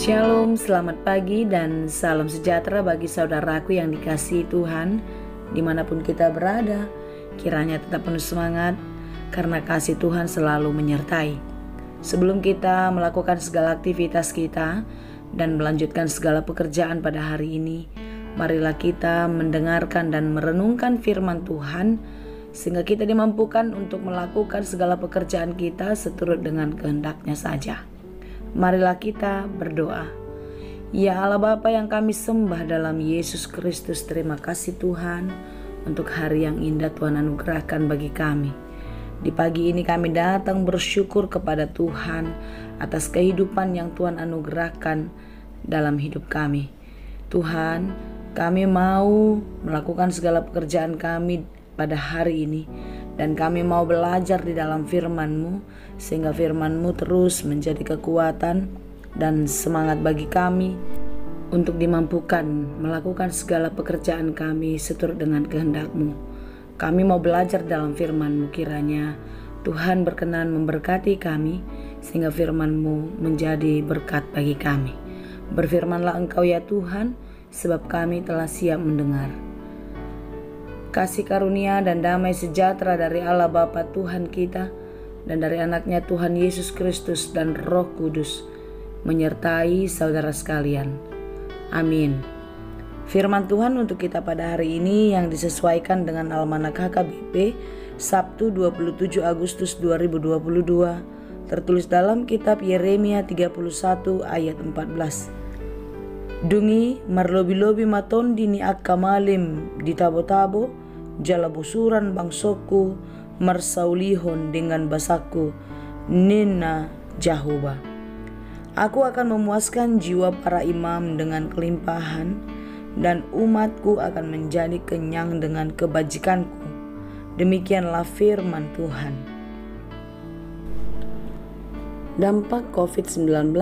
Shalom, selamat pagi dan salam sejahtera bagi saudaraku yang dikasihi Tuhan dimanapun kita berada. Kiranya tetap penuh semangat karena kasih Tuhan selalu menyertai. Sebelum kita melakukan segala aktivitas kita dan melanjutkan segala pekerjaan pada hari ini, marilah kita mendengarkan dan merenungkan firman Tuhan sehingga kita dimampukan untuk melakukan segala pekerjaan kita seturut dengan kehendak-Nya saja. Marilah kita berdoa. Ya Allah Bapa yang kami sembah dalam Yesus Kristus, terima kasih Tuhan untuk hari yang indah Tuhan anugerahkan bagi kami. Di pagi ini kami datang bersyukur kepada Tuhan atas kehidupan yang Tuhan anugerahkan dalam hidup kami. Tuhan, kami mau melakukan segala pekerjaan kami pada hari ini, dan kami mau belajar di dalam firman-Mu, sehingga firman-Mu terus menjadi kekuatan dan semangat bagi kami untuk dimampukan melakukan segala pekerjaan kami seturut dengan kehendak-Mu. Kami mau belajar dalam firman-Mu, kiranya Tuhan berkenan memberkati kami, sehingga firman-Mu menjadi berkat bagi kami. Berfirmanlah Engkau ya Tuhan, sebab kami telah siap mendengar. Kasih karunia dan damai sejahtera dari Allah Bapa Tuhan kita dan dari anaknya Tuhan Yesus Kristus dan Roh Kudus menyertai saudara sekalian. Amin. Firman Tuhan untuk kita pada hari ini yang disesuaikan dengan Almanak HKBP Sabtu 27 Agustus 2022 tertulis dalam kitab Yeremia 31 ayat 14. Dungi marlobi-lobi matondi ni akamalim di tabo-tabo jala busuran bangsoku marsaulihon dengan basaku nina Jahuba. Aku akan memuaskan jiwa para imam dengan kelimpahan, dan umatku akan menjadi kenyang dengan kebajikanku. Demikianlah firman Tuhan. Dampak COVID-19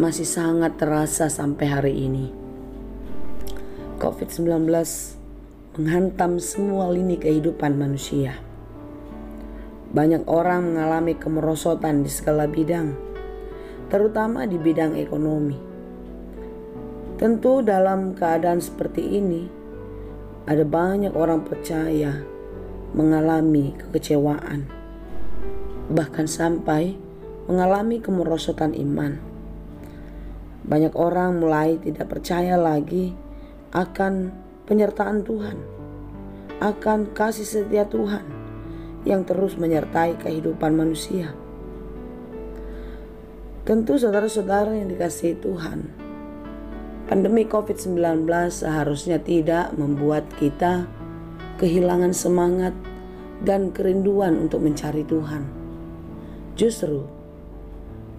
masih sangat terasa sampai hari ini. COVID-19 menghantam semua lini kehidupan manusia. Banyak orang mengalami kemerosotan di segala bidang, terutama di bidang ekonomi. Tentu dalam keadaan seperti ini, ada banyak orang percaya mengalami kekecewaan, bahkan sampai mengalami kemerosotan iman. Banyak orang mulai tidak percaya lagi akan penyertaan Tuhan, akan kasih setia Tuhan yang terus menyertai kehidupan manusia. Tentu saudara-saudara yang dikasihi Tuhan, pandemi COVID-19 seharusnya tidak membuat kita kehilangan semangat dan kerinduan untuk mencari Tuhan. Justru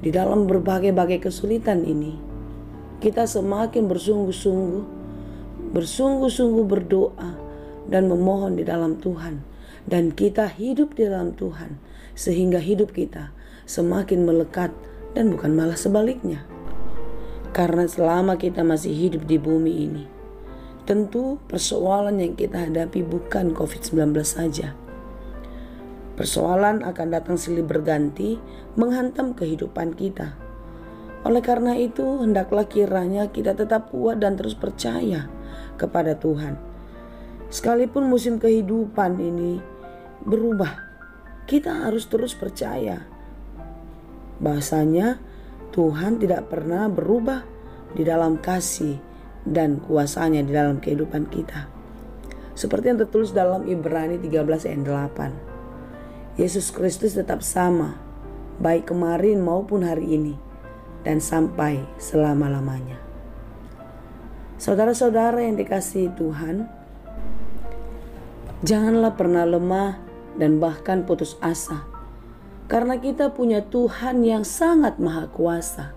di dalam berbagai-bagai kesulitan ini, kita semakin bersungguh-sungguh berdoa dan memohon di dalam Tuhan, dan kita hidup di dalam Tuhan sehingga hidup kita semakin melekat dan bukan malah sebaliknya. Karena selama kita masih hidup di bumi ini, tentu persoalan yang kita hadapi bukan COVID-19 saja. Persoalan akan datang silih berganti menghantam kehidupan kita. Oleh karena itu, hendaklah kiranya kita tetap kuat dan terus percaya kepada Tuhan. Sekalipun musim kehidupan ini berubah, kita harus terus percaya bahwasanya Tuhan tidak pernah berubah di dalam kasih dan kuasa-Nya di dalam kehidupan kita. Seperti yang tertulis dalam Ibrani 13 ayat 8. Yesus Kristus tetap sama, baik kemarin maupun hari ini, dan sampai selama-lamanya. Saudara-saudara yang dikasihi Tuhan, janganlah pernah lemah dan bahkan putus asa, karena kita punya Tuhan yang sangat maha kuasa.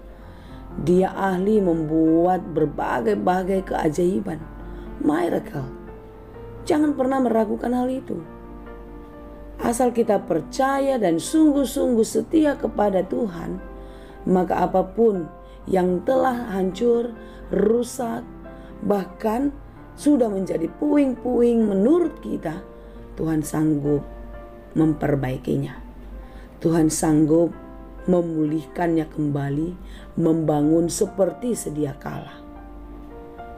Dia ahli membuat berbagai-bagai keajaiban, miracle. Jangan pernah meragukan hal itu. Asal kita percaya dan sungguh-sungguh setia kepada Tuhan, maka apapun yang telah hancur, rusak, bahkan sudah menjadi puing-puing menurut kita, Tuhan sanggup memperbaikinya. Tuhan sanggup memulihkannya kembali, membangun seperti sedia kala.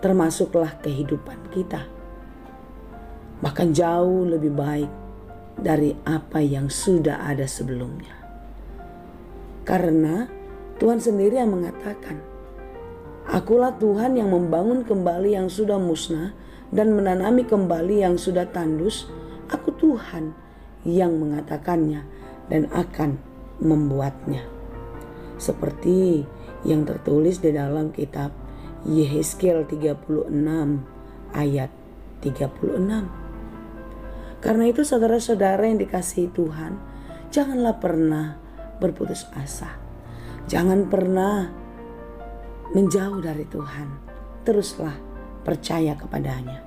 Termasuklah kehidupan kita. Bahkan jauh lebih baik dari apa yang sudah ada sebelumnya. Karena Tuhan sendiri yang mengatakan, "Akulah Tuhan yang membangun kembali yang sudah musnah dan menanami kembali yang sudah tandus. Aku Tuhan yang mengatakannya dan akan membuatnya." Seperti yang tertulis di dalam kitab Yehezkiel 36 ayat 36. Karena itu saudara-saudara yang dikasihi Tuhan, janganlah pernah berputus asa. Jangan pernah menjauh dari Tuhan. Teruslah percaya kepadanya.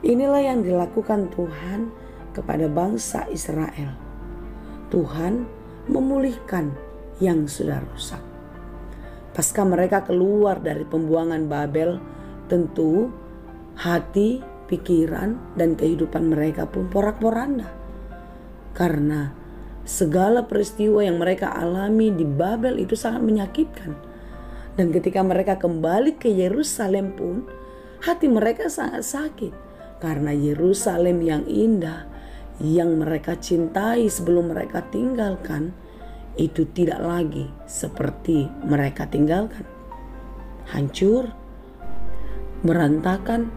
Inilah yang dilakukan Tuhan kepada bangsa Israel. Tuhan memulihkan yang sudah rusak. Pasca mereka keluar dari pembuangan Babel, tentu hati, pikiran, dan kehidupan mereka pun porak-poranda. Karena segala peristiwa yang mereka alami di Babel itu sangat menyakitkan. Dan ketika mereka kembali ke Yerusalem pun, hati mereka sangat sakit. Karena Yerusalem yang indah, yang mereka cintai sebelum mereka tinggalkan, itu tidak lagi seperti mereka tinggalkan. Hancur, berantakan,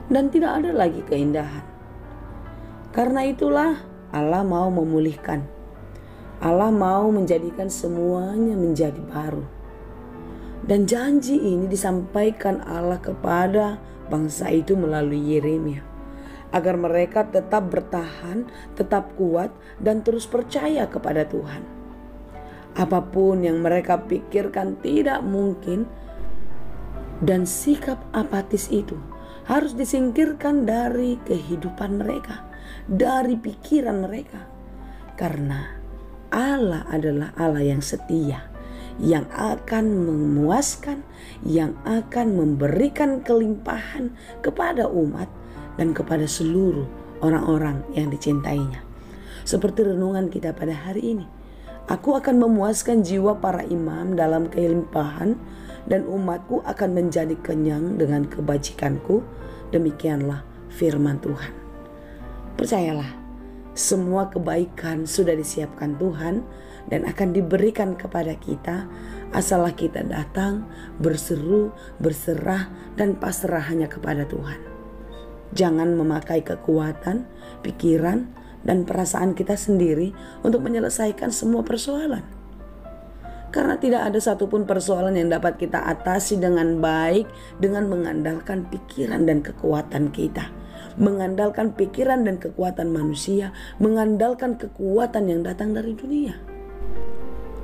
dan tidak ada lagi keindahan. Karena itulah Allah mau memulihkan. Allah mau menjadikan semuanya menjadi baru. Dan janji ini disampaikan Allah kepada bangsa itu melalui Yeremia. Agar mereka tetap bertahan, tetap kuat, dan terus percaya kepada Tuhan. Apapun yang mereka pikirkan tidak mungkin, dan sikap apatis itu harus disingkirkan dari kehidupan mereka, dari pikiran mereka. Karena Allah adalah Allah yang setia, yang akan memuaskan, yang akan memberikan kelimpahan kepada umat dan kepada seluruh orang-orang yang dicintainya. Seperti renungan kita pada hari ini. Aku akan memuaskan jiwa para imam dalam kelimpahan, dan umatku akan menjadi kenyang dengan kebajikanku. Demikianlah firman Tuhan. Percayalah, semua kebaikan sudah disiapkan Tuhan dan akan diberikan kepada kita, asallah kita datang, berseru, berserah, dan pasrah hanya kepada Tuhan. Jangan memakai kekuatan, pikiran, dan perasaan kita sendiri untuk menyelesaikan semua persoalan. Karena tidak ada satupun persoalan yang dapat kita atasi dengan baik dengan mengandalkan pikiran dan kekuatan kita. Mengandalkan pikiran dan kekuatan manusia, mengandalkan kekuatan yang datang dari dunia.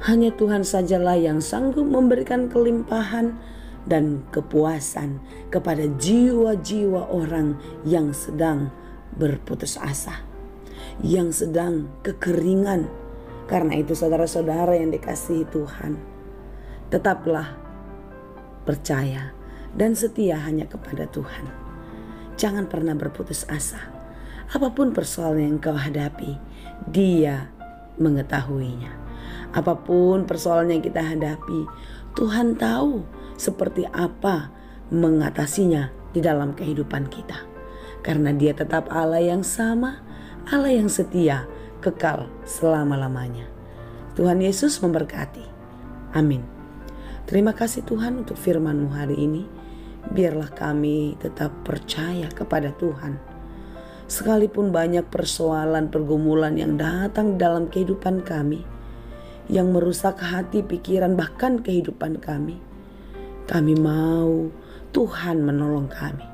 Hanya Tuhan sajalah yang sanggup memberikan kelimpahan dan kepuasan kepada jiwa-jiwa orang yang sedang berputus asa, yang sedang kekeringan. Karena itu saudara-saudara yang dikasihi Tuhan, tetaplah percaya dan setia hanya kepada Tuhan. Jangan pernah berputus asa. Apapun persoalan yang kau hadapi, Dia mengetahuinya. Apapun persoalan yang kita hadapi, Tuhan tahu seperti apa mengatasinya di dalam kehidupan kita. Karena Dia tetap Allah yang sama, Allah yang setia, kekal selama-lamanya. Tuhan Yesus memberkati. Amin. Terima kasih Tuhan untuk firman-Mu hari ini. Biarlah kami tetap percaya kepada Tuhan. Sekalipun banyak persoalan, pergumulan yang datang dalam kehidupan kami, yang merusak hati, pikiran, bahkan kehidupan kami mau Tuhan menolong kami.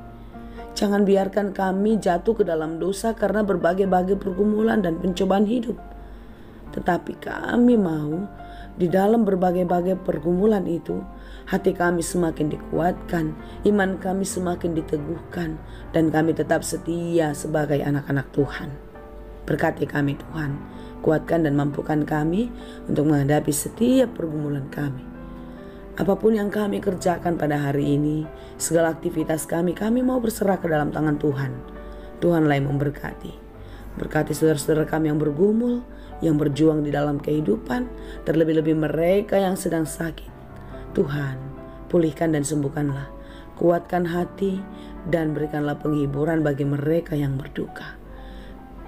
Jangan biarkan kami jatuh ke dalam dosa karena berbagai-bagai pergumulan dan pencobaan hidup. Tetapi kami mau di dalam berbagai-bagai pergumulan itu, hati kami semakin dikuatkan, iman kami semakin diteguhkan, dan kami tetap setia sebagai anak-anak Tuhan. Berkati kami Tuhan, kuatkan dan mampukan kami untuk menghadapi setiap pergumulan kami. Apapun yang kami kerjakan pada hari ini, segala aktivitas kami mau berserah ke dalam tangan Tuhan. Tuhanlah yang memberkati. Berkati saudara-saudara kami yang bergumul, yang berjuang di dalam kehidupan, terlebih-lebih mereka yang sedang sakit. Tuhan, pulihkan dan sembuhkanlah, kuatkan hati, dan berikanlah penghiburan bagi mereka yang berduka.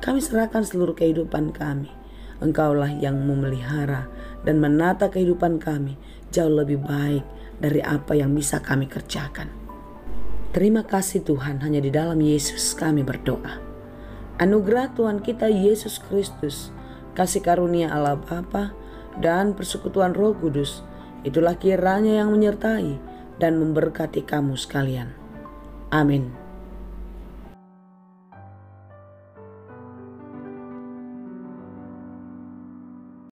Kami serahkan seluruh kehidupan kami. Engkaulah yang memelihara dan menata kehidupan kami jauh lebih baik dari apa yang bisa kami kerjakan. Terima kasih Tuhan, hanya di dalam Yesus kami berdoa. Anugerah Tuhan kita Yesus Kristus, kasih karunia Allah Bapa, dan persekutuan Roh Kudus, itulah kiranya yang menyertai dan memberkati kamu sekalian. Amin.